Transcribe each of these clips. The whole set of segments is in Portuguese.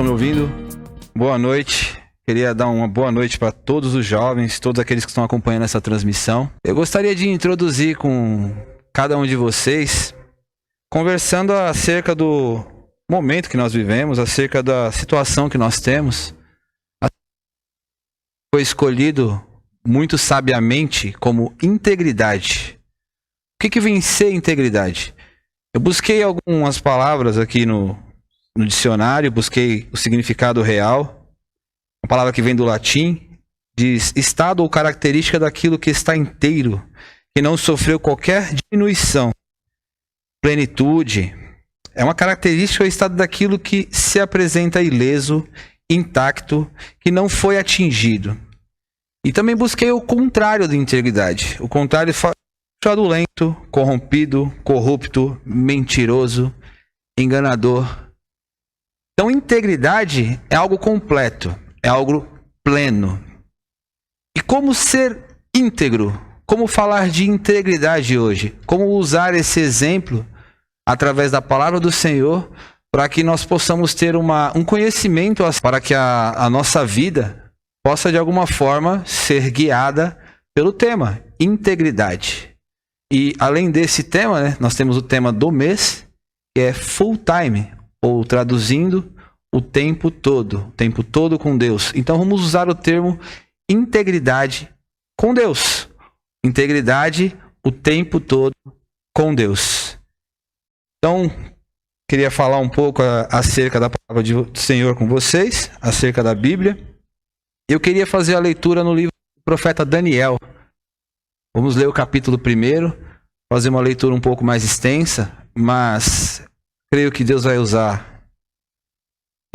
estão me ouvindo? Boa noite. Queria dar uma boa noite para todos os jovens, todos aqueles que estão acompanhando essa transmissão. Eu gostaria de introduzir com cada um de vocês, conversando acerca do momento que nós vivemos, acerca da situação que nós temos. Foi escolhido muito sabiamente como integridade. O que vem ser integridade? Eu busquei algumas palavras aqui no dicionário, busquei o significado real. Uma palavra que vem do latim, diz estado ou característica daquilo que está inteiro, que não sofreu qualquer diminuição. Plenitude é uma característica ou estado daquilo que se apresenta ileso, intacto, que não foi atingido. E também busquei o contrário da integridade. O contrário fraudulento, corrompido, corrupto, mentiroso, enganador. Então, integridade é algo completo, é algo pleno. E como ser íntegro? Como falar de integridade hoje? Como usar esse exemplo através da palavra do Senhor para que nós possamos ter um conhecimento para que a nossa vida possa de alguma forma ser guiada pelo tema integridade. E além desse tema, né, nós temos o tema do mês, que é full time, ou traduzindo, o tempo todo com Deus. Então vamos usar o termo integridade com Deus. Integridade o tempo todo com Deus. Então, queria falar um pouco acerca da palavra do Senhor com vocês, acerca da Bíblia. Eu queria fazer a leitura no livro do profeta Daniel. Vamos ler o capítulo 1, fazer uma leitura um pouco mais extensa, mas creio que Deus vai usar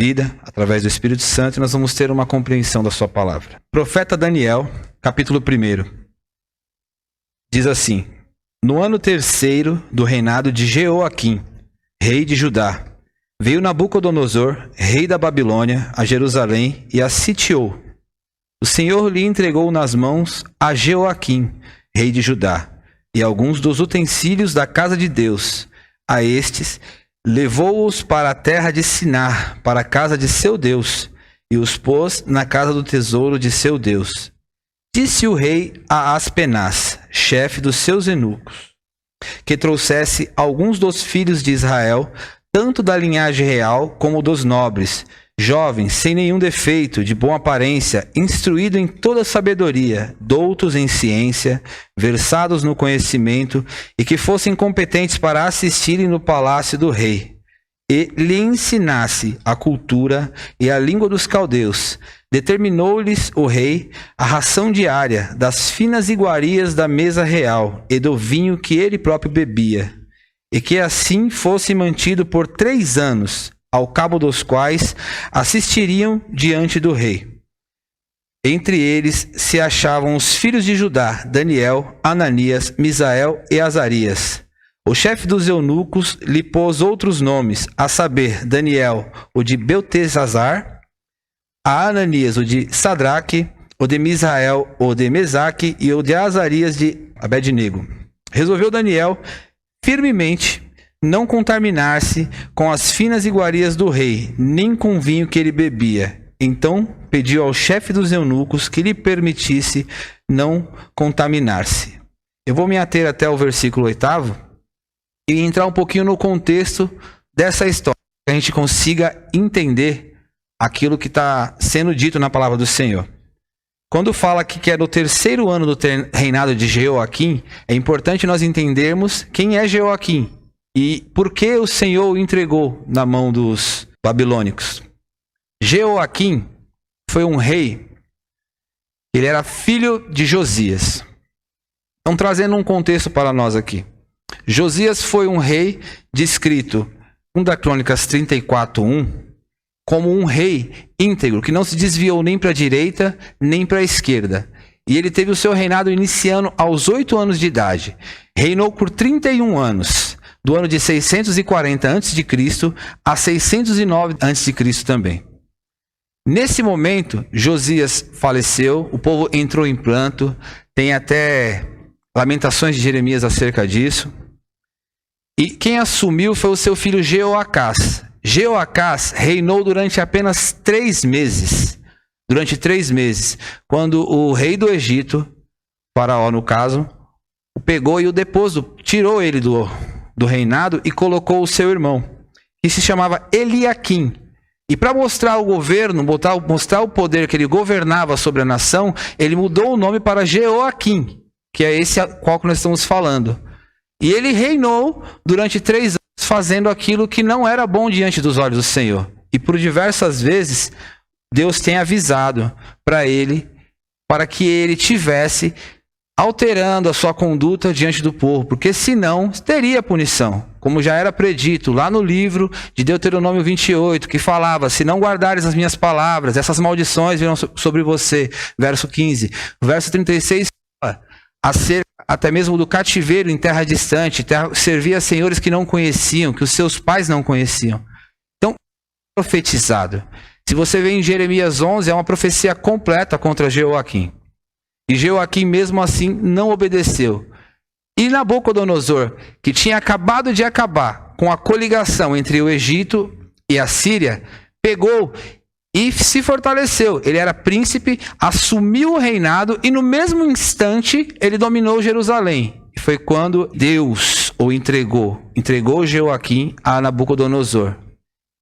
vida através do Espírito Santo e nós vamos ter uma compreensão da sua palavra. Profeta Daniel, capítulo 1, diz assim: no ano 3º do reinado de Jeoaquim, rei de Judá, veio Nabucodonosor, rei da Babilônia, a Jerusalém e a sitiou. O Senhor lhe entregou nas mãos a Jeoaquim, rei de Judá, e alguns dos utensílios da casa de Deus. A estes levou-os para a terra de Sinar, para a casa de seu Deus, e os pôs na casa do tesouro de seu Deus. Disse o rei a Aspenaz, chefe dos seus eunucos, que trouxesse alguns dos filhos de Israel, tanto da linhagem real como dos nobres, jovens, sem nenhum defeito, de boa aparência, instruído em toda sabedoria, doutos em ciência, versados no conhecimento, e que fossem competentes para assistirem no palácio do rei, e lhe ensinasse a cultura e a língua dos caldeus. Determinou-lhes o rei a ração diária das finas iguarias da mesa real e do vinho que ele próprio bebia, e que assim fosse mantido por 3 anos, ao cabo dos quais assistiriam diante do rei. Entre eles se achavam os filhos de Judá, Daniel, Ananias, Misael e Azarias. O chefe dos eunucos lhe pôs outros nomes, a saber, Daniel, o de Beltesazar, a Ananias, o de Sadraque, o de Misael, o de Mesaque e o de Azarias de Abednego. Resolveu Daniel firmemente não contaminar-se com as finas iguarias do rei, nem com o vinho que ele bebia. Então pediu ao chefe dos eunucos que lhe permitisse não contaminar-se. Eu vou me ater até o versículo 8 e entrar um pouquinho no contexto dessa história, que a gente consiga entender aquilo que está sendo dito na palavra do Senhor. Quando fala que é no 3º ano do reinado de Jeoaquim, é importante nós entendermos quem é Jeoaquim e por que o Senhor o entregou na mão dos babilônicos. Jeoaquim foi um rei, ele era filho de Josias. Então, trazendo um contexto para nós aqui. Josias foi um rei descrito, 2 Crônicas 34:1, como um rei íntegro, que não se desviou nem para a direita, nem para a esquerda. E ele teve o seu reinado iniciando aos 8 anos de idade. Reinou por 31 anos, do ano de 640 a.C. a 609 a.C. também. Nesse momento, Josias faleceu, o povo entrou em pranto, tem até lamentações de Jeremias acerca disso. E quem assumiu foi o seu filho Jeoacás. Jeoacás reinou durante apenas 3 meses. Durante 3 meses. Quando o rei do Egito, Faraó no caso, o pegou e o depôs, tirou ele do reinado e colocou o seu irmão, que se chamava Eliaquim. E para mostrar o governo, mostrar o poder que ele governava sobre a nação, ele mudou o nome para Jeoaquim, que é esse qual que nós estamos falando. E ele reinou durante 3 anos, fazendo aquilo que não era bom diante dos olhos do Senhor. E por diversas vezes, Deus tem avisado para ele, para que ele tivesse alterando a sua conduta diante do povo, porque senão teria punição, como já era predito lá no livro de Deuteronômio 28, que falava: se não guardares as minhas palavras, essas maldições virão sobre você. Verso 15. Verso 36 fala acerca até mesmo do cativeiro em terra distante, servia a senhores que não conheciam, que os seus pais não conheciam. Então, profetizado. Se você vê em Jeremias 11, é uma profecia completa contra Jeoaquim. E Jeoaquim, mesmo assim, não obedeceu. E Nabucodonosor, que tinha acabado de acabar com a coligação entre o Egito e a Síria, pegou e se fortaleceu. Ele era príncipe, assumiu o reinado e no mesmo instante ele dominou Jerusalém. E foi quando Deus o entregou Jeoaquim a Nabucodonosor.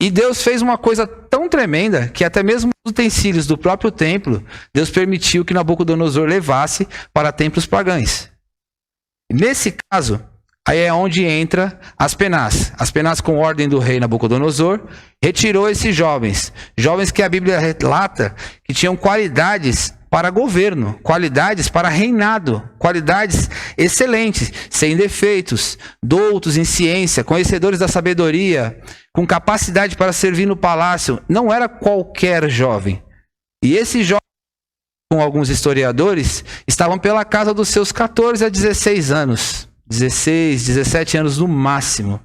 E Deus fez uma coisa tão tremenda que até mesmo os utensílios do próprio templo, Deus permitiu que Nabucodonosor levasse para templos pagãos. Nesse caso, aí é onde entra Aspenaz. Aspenaz, com ordem do rei Nabucodonosor, retirou esses jovens que a Bíblia relata que tinham qualidades para governo, qualidades para reinado, qualidades excelentes, sem defeitos, doutos em ciência, conhecedores da sabedoria, com capacidade para servir no palácio. Não era qualquer jovem. E esses jovens, com alguns historiadores, estavam pela casa dos seus 14 a 16 anos. 16, 17 anos no máximo.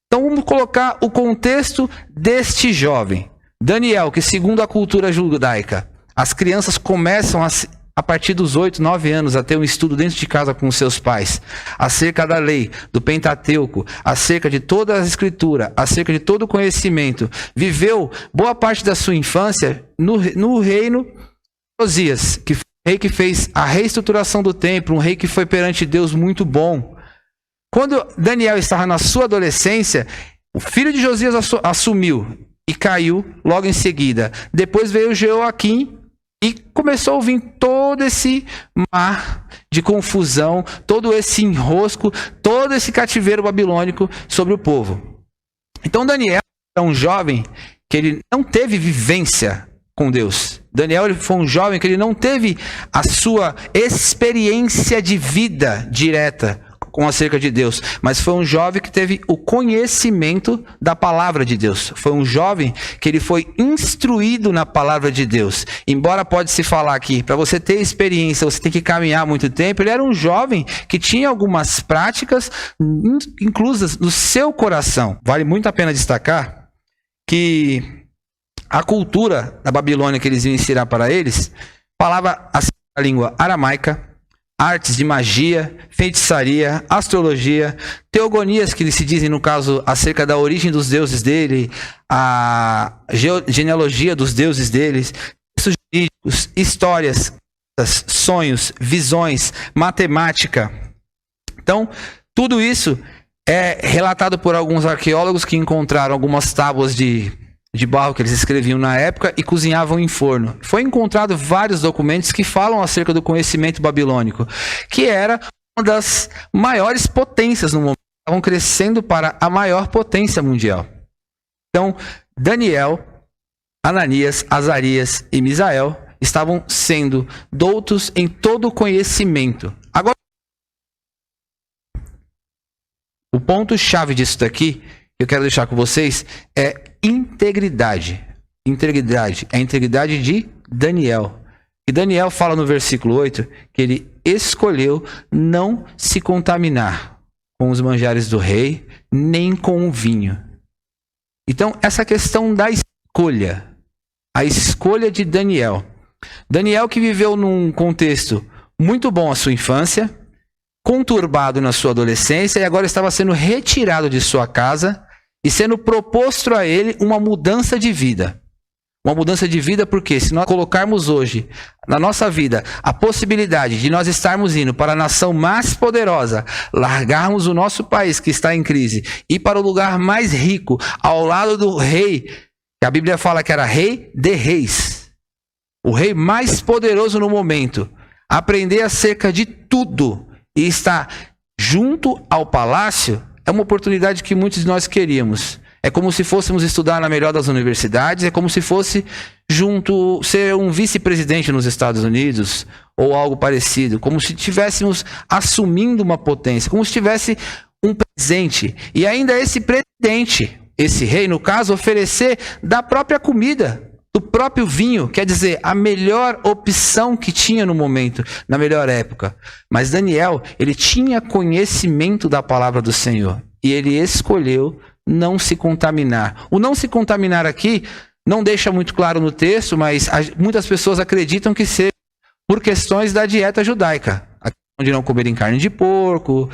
Então vamos colocar o contexto deste jovem. Daniel, que segundo a cultura judaica, as crianças começam a partir dos 8, 9 anos a ter um estudo dentro de casa com os seus pais, acerca da lei, do Pentateuco, acerca de toda a escritura, acerca de todo o conhecimento. Viveu boa parte da sua infância no reino de Josias, que foi o rei que fez a reestruturação do templo, um rei que foi perante Deus muito bom. Quando Daniel estava na sua adolescência, o filho de Josias assumiu e caiu logo em seguida. Depois veio Jeoaquim, e começou a vir todo esse mar de confusão, todo esse enrosco, todo esse cativeiro babilônico sobre o povo. Então Daniel é um jovem que ele não teve vivência com Deus. Daniel foi um jovem que ele não teve a sua experiência de vida direta com acerca de Deus, mas foi um jovem que teve o conhecimento da palavra de Deus. Foi um jovem que ele foi instruído na palavra de Deus. Embora pode se falar aqui, para você ter experiência, você tem que caminhar muito tempo. Ele era um jovem que tinha algumas práticas inclusas no seu coração. Vale muito a pena destacar que a cultura da Babilônia que eles iam ensinar para eles falava a língua aramaica, artes de magia, feitiçaria, astrologia, teogonias, que se dizem, no caso, acerca da origem dos deuses dele, a genealogia dos deuses deles, textos jurídicos, histórias, sonhos, visões, matemática. Então, tudo isso é relatado por alguns arqueólogos que encontraram algumas tábuas de barro que eles escreviam na época e cozinhavam em forno. Foi encontrado vários documentos que falam acerca do conhecimento babilônico, que era uma das maiores potências no momento. Estavam crescendo para a maior potência mundial. Então, Daniel, Ananias, Azarias e Misael estavam sendo doutos em todo o conhecimento. Agora, o ponto-chave disso daqui, que eu quero deixar com vocês, é integridade. Integridade. É a integridade de Daniel. E Daniel fala no versículo 8 que ele escolheu não se contaminar com os manjares do rei, nem com o vinho. Então, essa questão da escolha, a escolha de Daniel. Daniel, que viveu num contexto muito bom a sua infância, conturbado na sua adolescência, e agora estava sendo retirado de sua casa e sendo proposto a ele uma mudança de vida. Uma mudança de vida porque se nós colocarmos hoje na nossa vida a possibilidade de nós estarmos indo para a nação mais poderosa, largarmos o nosso país que está em crise, ir para o lugar mais rico, ao lado do rei, que a Bíblia fala que era rei de reis, o rei mais poderoso no momento, aprender acerca de tudo e estar junto ao palácio, é uma oportunidade que muitos de nós queríamos. É como se fôssemos estudar na melhor das universidades, é como se fosse ser um vice-presidente nos Estados Unidos, ou algo parecido, como se estivéssemos assumindo uma potência, como se tivesse um presidente, e ainda esse presidente, esse rei, no caso, oferecer da própria comida, do próprio vinho, quer dizer, a melhor opção que tinha no momento, na melhor época. Mas Daniel, ele tinha conhecimento da palavra do Senhor, e ele escolheu não se contaminar. O não se contaminar aqui não deixa muito claro no texto, mas muitas pessoas acreditam que seja por questões da dieta judaica, de não comerem carne de porco.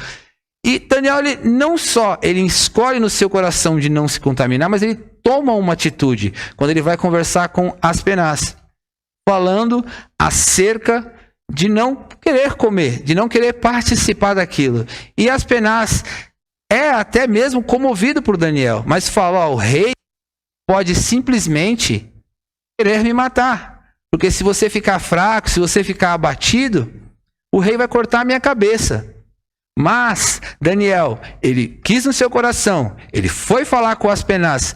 E Daniel, ele não só ele escolhe no seu coração de não se contaminar, mas ele toma uma atitude quando ele vai conversar com Aspenaz, falando acerca de não querer comer, de não querer participar daquilo. E Aspenaz é até mesmo comovido por Daniel, mas fala, o rei pode simplesmente querer me matar, porque se você ficar fraco, se você ficar abatido, o rei vai cortar a minha cabeça. Mas Daniel, ele quis no seu coração, ele foi falar com Aspenaz,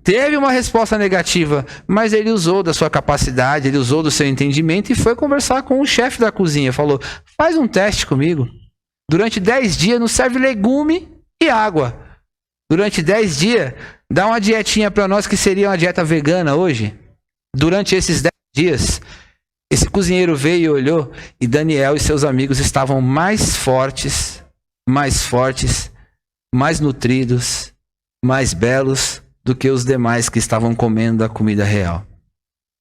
teve uma resposta negativa, mas ele usou da sua capacidade, ele usou do seu entendimento e foi conversar com o chefe da cozinha, falou, faz um teste comigo, durante 10 dias nos serve legume e água. Durante 10 dias, dá uma dietinha para nós que seria uma dieta vegana hoje. Durante esses 10 dias, esse cozinheiro veio e olhou, e Daniel e seus amigos estavam mais fortes, mais nutridos, mais belos do que os demais que estavam comendo a comida real.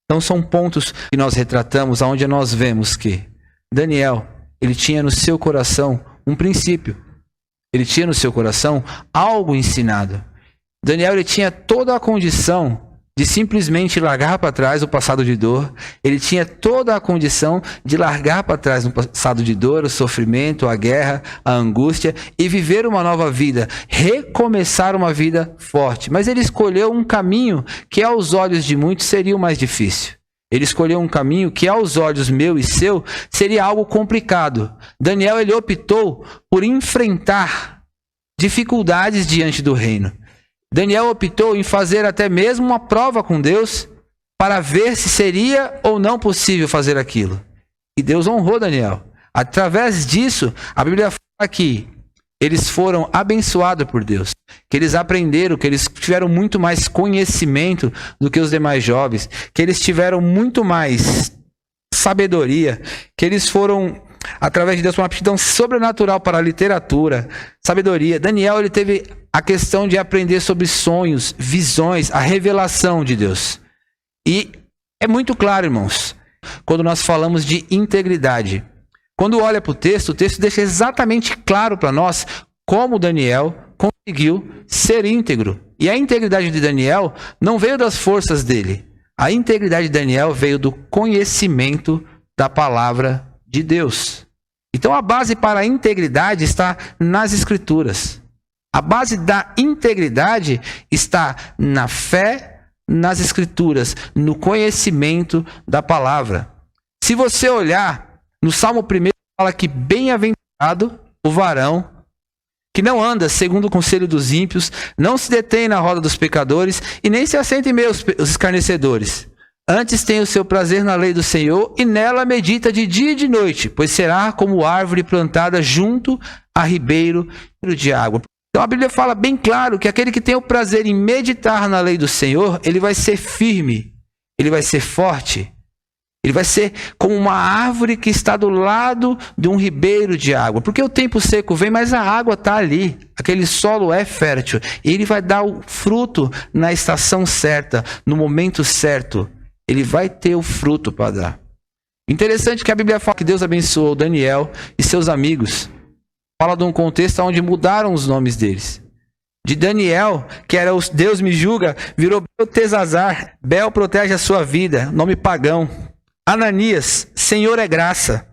Então são pontos que nós retratamos, onde nós vemos que Daniel, ele tinha no seu coração um princípio. Ele tinha no seu coração algo ensinado. Daniel, ele tinha toda a condição de simplesmente largar para trás o passado de dor. Ele tinha toda a condição de largar para trás o passado de dor, o sofrimento, a guerra, a angústia e viver uma nova vida, recomeçar uma vida forte. Mas ele escolheu um caminho que aos olhos de muitos seria o mais difícil. Ele escolheu um caminho que aos olhos meu e seu seria algo complicado. Daniel, ele optou por enfrentar dificuldades diante do reino. Daniel optou em fazer até mesmo uma prova com Deus para ver se seria ou não possível fazer aquilo. E Deus honrou Daniel. Através disso, a Bíblia fala que eles foram abençoados por Deus, que eles aprenderam, que eles tiveram muito mais conhecimento do que os demais jovens, que eles tiveram muito mais sabedoria, que eles foram, através de Deus, uma aptidão sobrenatural para a literatura, sabedoria. Daniel, ele teve a questão de aprender sobre sonhos, visões, a revelação de Deus. E é muito claro, irmãos, quando nós falamos de integridade. Quando olha para o texto deixa exatamente claro para nós como Daniel conseguiu ser íntegro. E a integridade de Daniel não veio das forças dele. A integridade de Daniel veio do conhecimento da palavra de Deus. Então a base para a integridade está nas Escrituras. A base da integridade está na fé, nas Escrituras, no conhecimento da palavra. Se você olhar no Salmo 1, fala que bem-aventurado o varão que não anda segundo o conselho dos ímpios, não se detém na roda dos pecadores e nem se assenta em meio aos escarnecedores. Antes tem o seu prazer na lei do Senhor e nela medita de dia e de noite, pois será como árvore plantada junto a ribeiro de água. Então a Bíblia fala bem claro que aquele que tem o prazer em meditar na lei do Senhor, ele vai ser firme, ele vai ser forte. Ele vai ser como uma árvore que está do lado de um ribeiro de água. Porque o tempo seco vem, mas a água está ali. Aquele solo é fértil. E ele vai dar o fruto na estação certa, no momento certo. Ele vai ter o fruto para dar. Interessante que a Bíblia fala que Deus abençoou Daniel e seus amigos. Fala de um contexto onde mudaram os nomes deles. de Daniel, que era o Deus me julga, virou Beltesazar, Bel protege a sua vida, nome pagão. Ananias, Senhor é graça,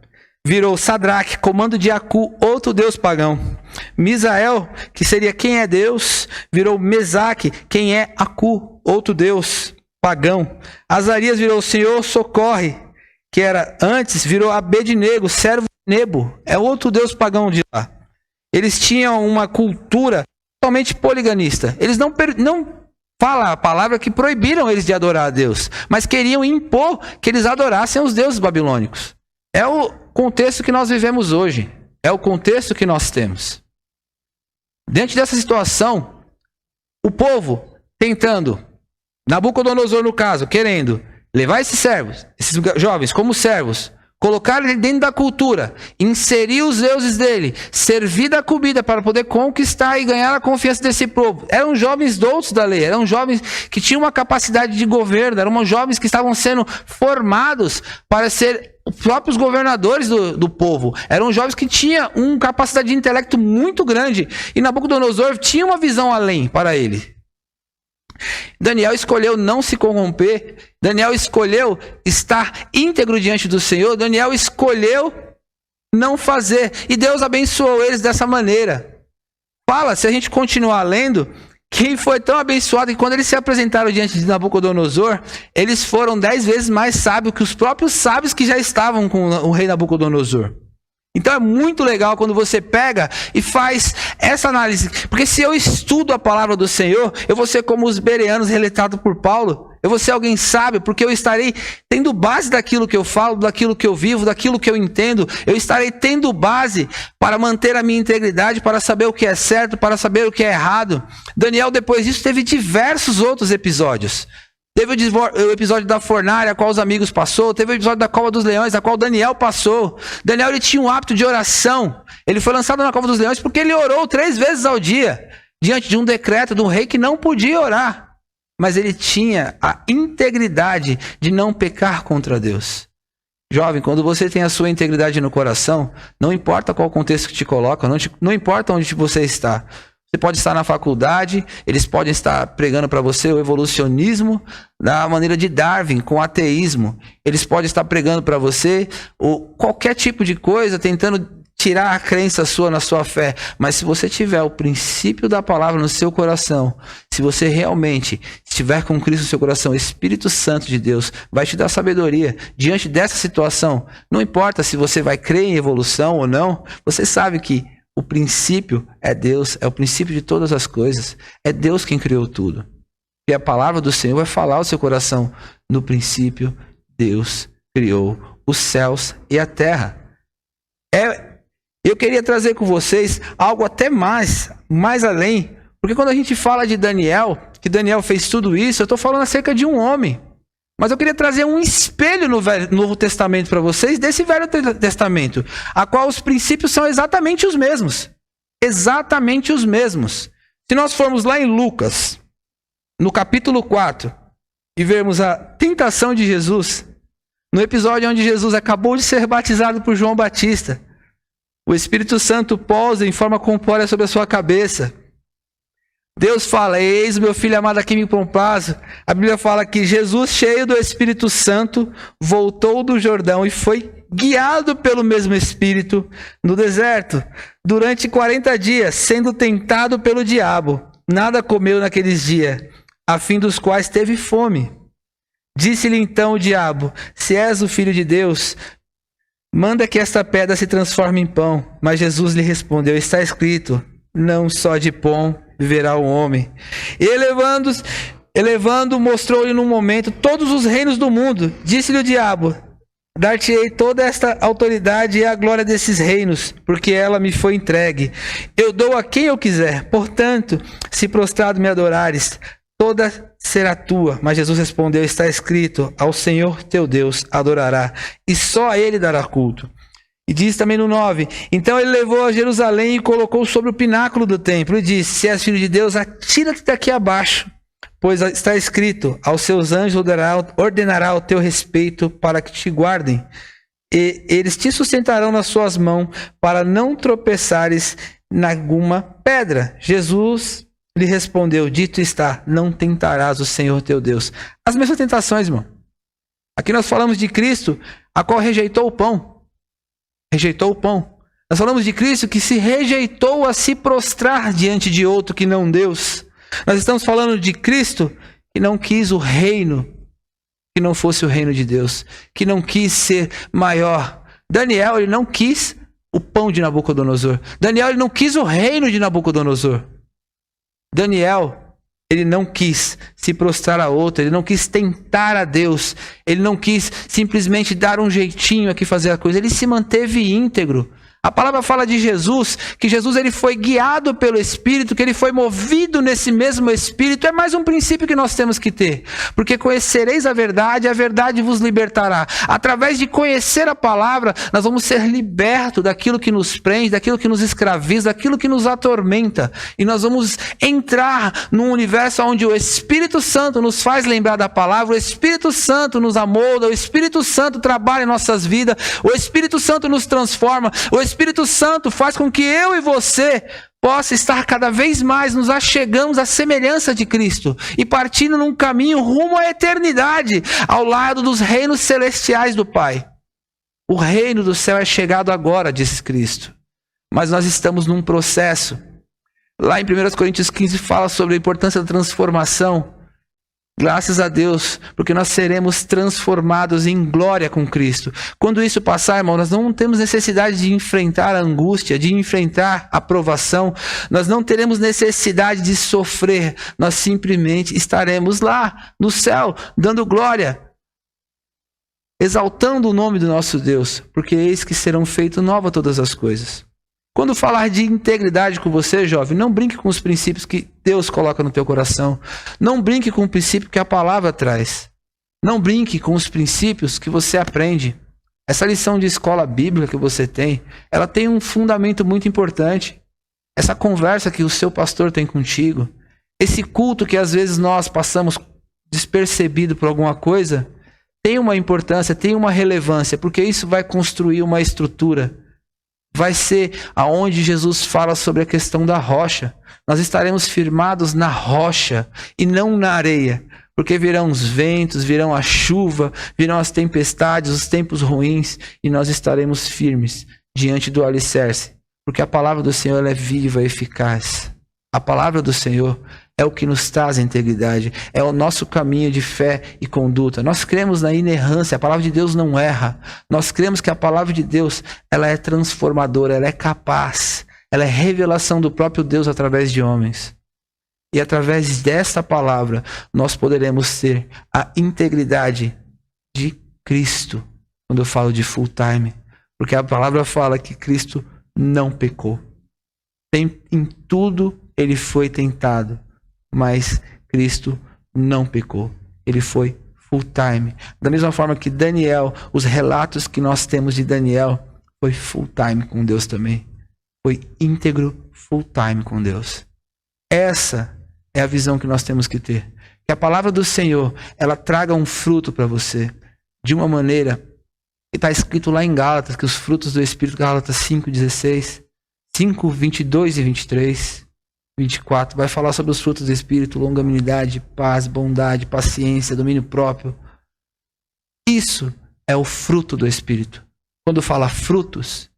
virou Sadraque, comando de Acu, outro Deus pagão. Misael, que seria quem é Deus, virou Mesaque, quem é Acu, outro Deus pagão. Azarias virou Senhor socorre, que era antes, virou Abednego, servo de Nebo, é outro Deus pagão de lá. Eles tinham uma cultura totalmente poliganista. Eles não fala a palavra que proibiram eles de adorar a Deus, mas queriam impor que eles adorassem os deuses babilônicos. É o contexto que nós vivemos hoje. É o contexto que nós temos. Diante dessa situação, o povo tentando, Nabucodonosor no caso, querendo levar esses servos, esses jovens como servos, colocar ele dentro da cultura, inserir os deuses dele, servir da comida para poder conquistar e ganhar a confiança desse povo. Eram jovens doutos da lei, eram jovens que tinham uma capacidade de governo, eram jovens que estavam sendo formados para ser os próprios governadores do povo. Eram jovens que tinham uma capacidade de intelecto muito grande e Nabucodonosor tinha uma visão além para ele. Daniel escolheu não se corromper, Daniel escolheu estar íntegro diante do Senhor, Daniel escolheu não fazer, e Deus abençoou eles dessa maneira. Fala, se a gente continuar lendo, que foi tão abençoado que quando eles se apresentaram diante de Nabucodonosor, eles foram 10 vezes mais sábios que os próprios sábios que já estavam com o rei Nabucodonosor. Então é muito legal quando você pega e faz essa análise. Porque se eu estudo a palavra do Senhor, eu vou ser como os bereanos relatados por Paulo. Eu vou ser alguém sábio, porque eu estarei tendo base daquilo que eu falo, daquilo que eu vivo, daquilo que eu entendo. Eu estarei tendo base para manter a minha integridade, para saber o que é certo, para saber o que é errado. Daniel, depois disso, teve diversos outros episódios. Teve o episódio da fornalha, a qual os amigos passou. Teve o episódio da cova dos leões, a qual Daniel passou. Daniel, ele tinha um hábito de oração. Ele foi lançado na cova dos leões porque ele orou 3 vezes ao dia, diante de um decreto de um rei que não podia orar. Mas ele tinha a integridade de não pecar contra Deus. Jovem, quando você tem a sua integridade no coração, não importa qual contexto que te coloca, não importa onde você está. Você pode estar na faculdade, eles podem estar pregando para você o evolucionismo da maneira de Darwin, com o ateísmo. Eles podem estar pregando para você qualquer tipo de coisa, tentando tirar a crença sua na sua fé. Mas se você tiver o princípio da palavra no seu coração, se você realmente estiver com Cristo no seu coração, o Espírito Santo de Deus vai te dar sabedoria. Diante dessa situação, não importa se você vai crer em evolução ou não, você sabe que o princípio é Deus, é o princípio de todas as coisas. É Deus quem criou tudo. E a palavra do Senhor vai falar ao seu coração. No princípio, Deus criou os céus e a terra. Eu queria trazer com vocês algo até mais além. Porque quando a gente fala de Daniel, que Daniel fez tudo isso, eu estou falando acerca de um homem. Mas eu queria trazer um espelho no Novo Testamento para vocês, desse Velho Testamento, a qual os princípios são exatamente os mesmos. Exatamente os mesmos. Se nós formos lá em Lucas, no capítulo 4, e vermos a tentação de Jesus, no episódio onde Jesus acabou de ser batizado por João Batista, o Espírito Santo pousa em forma corpórea sobre a sua cabeça. Deus fala, eis o meu filho amado a quem me comprazo. A Bíblia fala que Jesus, cheio do Espírito Santo, voltou do Jordão e foi guiado pelo mesmo Espírito no deserto. Durante 40 dias, sendo tentado pelo diabo, nada comeu naqueles dias, a fim dos quais teve fome. Disse-lhe então o diabo, se és o Filho de Deus, manda que esta pedra se transforme em pão. Mas Jesus lhe respondeu, está escrito, não só de pão viverá o homem. E elevando, mostrou-lhe num momento todos os reinos do mundo. Disse-lhe o diabo, dar-te-ei toda esta autoridade e a glória desses reinos, porque ela me foi entregue. Eu dou a quem eu quiser. Portanto, se prostrado me adorares, toda será tua. Mas Jesus respondeu, está escrito, ao Senhor teu Deus adorará, e só a ele dará culto. E diz também no 9, então ele levou a Jerusalém e colocou sobre o pináculo do templo, e disse, se és filho de Deus, atira-te daqui abaixo, pois está escrito, aos seus anjos ordenará o teu respeito para que te guardem, e eles te sustentarão nas suas mãos, para não tropeçares em alguma pedra. Jesus Ele respondeu, dito está, não tentarás o Senhor teu Deus. As mesmas tentações, irmão. Aqui nós falamos de Cristo, a qual rejeitou o pão. Rejeitou o pão. Nós falamos de Cristo que se rejeitou a se prostrar diante de outro que não Deus. Nós estamos falando de Cristo que não quis o reino que não fosse o reino de Deus, que não quis ser maior. Daniel, ele não quis o pão de Nabucodonosor. Daniel, ele não quis o reino de Nabucodonosor. Daniel, ele não quis se prostrar a outro, ele não quis tentar a Deus, ele não quis simplesmente dar um jeitinho aqui fazer a coisa, ele se manteve íntegro. A palavra fala de Jesus, que Jesus ele foi guiado pelo Espírito, que ele foi movido nesse mesmo Espírito. É mais um princípio que nós temos que ter. Porque conhecereis a verdade vos libertará. Através de conhecer a palavra, nós vamos ser libertos daquilo que nos prende, daquilo que nos escraviza, daquilo que nos atormenta. E nós vamos entrar num universo onde o Espírito Santo nos faz lembrar da palavra, o Espírito Santo nos amolda, o Espírito Santo trabalha em nossas vidas, o Espírito Santo nos transforma, o Espírito Santo faz com que eu e você possa estar cada vez mais nos achegamos à semelhança de Cristo e partindo num caminho rumo à eternidade, ao lado dos reinos celestiais do Pai. O reino do céu é chegado agora, diz Cristo. Mas nós estamos num processo. Lá em 1 Coríntios 15 fala sobre a importância da transformação. Graças a Deus, porque nós seremos transformados em glória com Cristo. Quando isso passar, irmão, nós não temos necessidade de enfrentar a angústia, de enfrentar a provação. Nós não teremos necessidade de sofrer. Nós simplesmente estaremos lá, no céu, dando glória, exaltando o nome do nosso Deus, porque eis que serão feitas novas todas as coisas. Quando falar de integridade com você, jovem, não brinque com os princípios que Deus coloca no teu coração. Não brinque com o princípio que a palavra traz. Não brinque com os princípios que você aprende. Essa lição de escola bíblica que você tem, ela tem um fundamento muito importante. Essa conversa que o seu pastor tem contigo, esse culto que às vezes nós passamos despercebido por alguma coisa, tem uma importância, tem uma relevância, porque isso vai construir uma estrutura. Vai ser aonde Jesus fala sobre a questão da rocha. Nós estaremos firmados na rocha e não na areia. Porque virão os ventos, virão a chuva, virão as tempestades, os tempos ruins. E nós estaremos firmes diante do alicerce. Porque a palavra do Senhor ela é viva e eficaz. A palavra do Senhor é o que nos traz a integridade. É o nosso caminho de fé e conduta. Nós cremos na inerrância. A palavra de Deus não erra. Nós cremos que a palavra de Deus ela é transformadora, ela é capaz. Ela é revelação do próprio Deus através de homens. E através dessa palavra, nós poderemos ter a integridade de Cristo. Quando eu falo de full time. Porque a palavra fala que Cristo não pecou. Em tudo ele foi tentado, mas Cristo não pecou. Ele foi full time. Da mesma forma que Daniel, os relatos que nós temos de Daniel, foi full time com Deus também. Foi íntegro, full time com Deus. Essa é a visão que nós temos que ter. Que a palavra do Senhor, ela traga um fruto para você. De uma maneira que está escrito lá em Gálatas, que os frutos do Espírito, Gálatas 5:16, 5, 22 e 23, 24, vai falar sobre os frutos do Espírito, longanimidade, paz, bondade, paciência, domínio próprio. Isso é o fruto do Espírito. Quando fala frutos,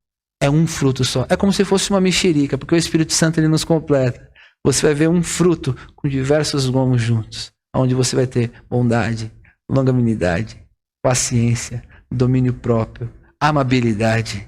é um fruto só. É como se fosse uma mexerica, porque o Espírito Santo ele nos completa. Você vai ver um fruto com diversos gomos juntos, onde você vai ter bondade, longanimidade, paciência, domínio próprio, amabilidade.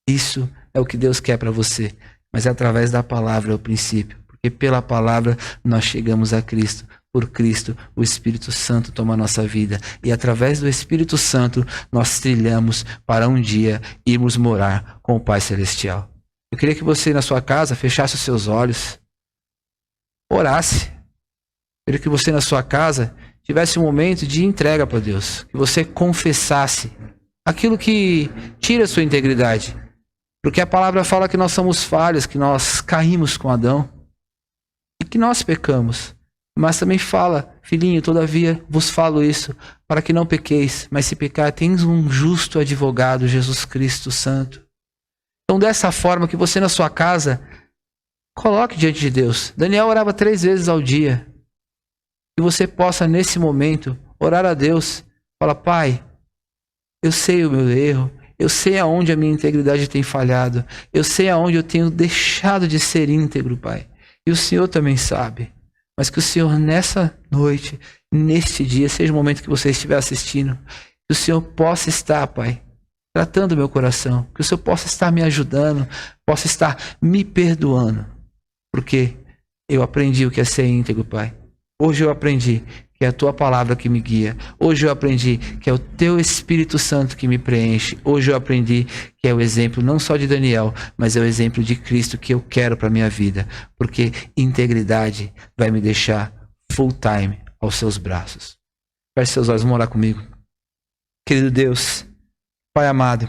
Isso é o que Deus quer para você, mas é através da palavra, é o princípio. Porque pela palavra nós chegamos a Cristo. Por Cristo, o Espírito Santo toma a nossa vida. E através do Espírito Santo, nós trilhamos para um dia irmos morar com o Pai Celestial. Eu queria que você, na sua casa, fechasse os seus olhos, orasse. Eu queria que você, na sua casa, tivesse um momento de entrega para Deus. Que você confessasse aquilo que tira a sua integridade. Porque a palavra fala que nós somos falhos, que nós caímos com Adão e que nós pecamos. Mas também fala, filhinho, todavia vos falo isso, para que não pequeis, mas se pecar, tens um justo advogado, Jesus Cristo Santo. Então, dessa forma, que você na sua casa Coloque diante de Deus. Daniel orava 3 vezes ao dia. Que você possa, nesse momento, orar a Deus. Fala, Pai, eu sei o meu erro. Eu sei aonde a minha integridade tem falhado. Eu sei aonde eu tenho deixado de ser íntegro, Pai. E o Senhor também sabe. Mas que o Senhor, nessa noite, neste dia, seja o momento que você estiver assistindo, que o Senhor possa estar, Pai, tratando o meu coração. Que o Senhor possa estar me ajudando, possa estar me perdoando. Porque eu aprendi o que é ser íntegro, Pai. Hoje eu aprendi que é a Tua palavra que me guia. Hoje eu aprendi que é o Teu Espírito Santo que me preenche. Hoje eu aprendi que é o exemplo não só de Daniel, mas é o exemplo de Cristo que eu quero para a minha vida. Porque integridade vai me deixar full time aos Seus braços. Feche seus olhos, vamos orar comigo. Querido Deus, Pai amado,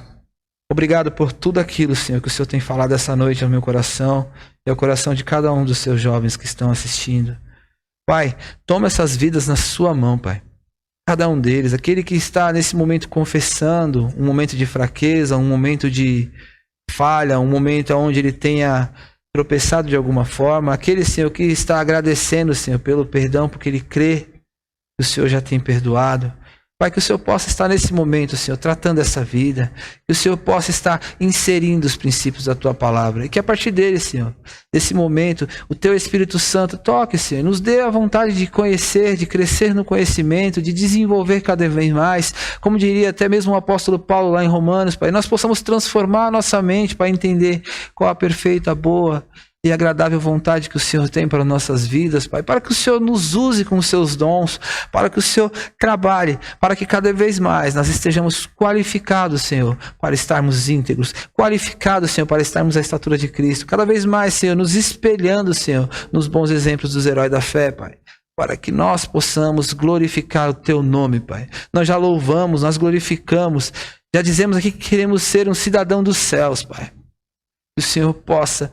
obrigado por tudo aquilo, Senhor, que o Senhor tem falado essa noite ao meu coração e ao coração de cada um dos Seus jovens que estão assistindo. Pai, toma essas vidas na sua mão, Pai. Cada um deles, aquele que está nesse momento confessando, um momento de fraqueza, um momento de falha, um momento onde ele tenha tropeçado de alguma forma. Aquele, Senhor, que está agradecendo, Senhor, pelo perdão, porque ele crê que o Senhor já tem perdoado. Pai, que o Senhor possa estar nesse momento, Senhor, tratando essa vida. Que o Senhor possa estar inserindo os princípios da Tua palavra. E que a partir dele, Senhor, desse momento, o Teu Espírito Santo toque, Senhor. Nos dê a vontade de conhecer, de crescer no conhecimento, de desenvolver cada vez mais. Como diria até mesmo o apóstolo Paulo lá em Romanos, Pai. Nós possamos transformar a nossa mente para entender qual a perfeita, boa e agradável vontade que o Senhor tem para nossas vidas, Pai, para que o Senhor nos use com os seus dons, para que o Senhor trabalhe, para que cada vez mais nós estejamos qualificados, Senhor, para estarmos íntegros, qualificados, Senhor, para estarmos à estatura de Cristo, cada vez mais, Senhor, nos espelhando, Senhor, nos bons exemplos dos heróis da fé, Pai, para que nós possamos glorificar o Teu nome, Pai. Nós já louvamos, nós glorificamos, já dizemos aqui que queremos ser um cidadão dos céus, Pai. Que o Senhor possa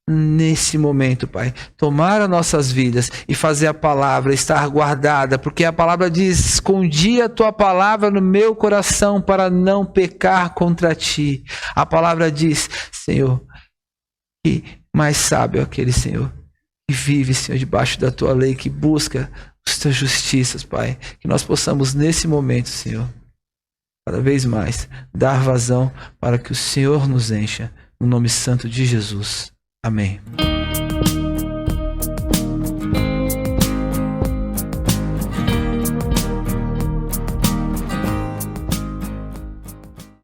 nesse momento, Pai, tomar as nossas vidas e fazer a palavra estar guardada, porque a palavra diz: escondi a Tua palavra no meu coração para não pecar contra Ti. A palavra diz, Senhor, que mais sábio é aquele, Senhor, que vive, Senhor, debaixo da Tua lei, que busca as Tuas justiças, Pai. Que nós possamos nesse momento, Senhor, cada vez mais dar vazão para que o Senhor nos encha, no nome santo de Jesus. Amém.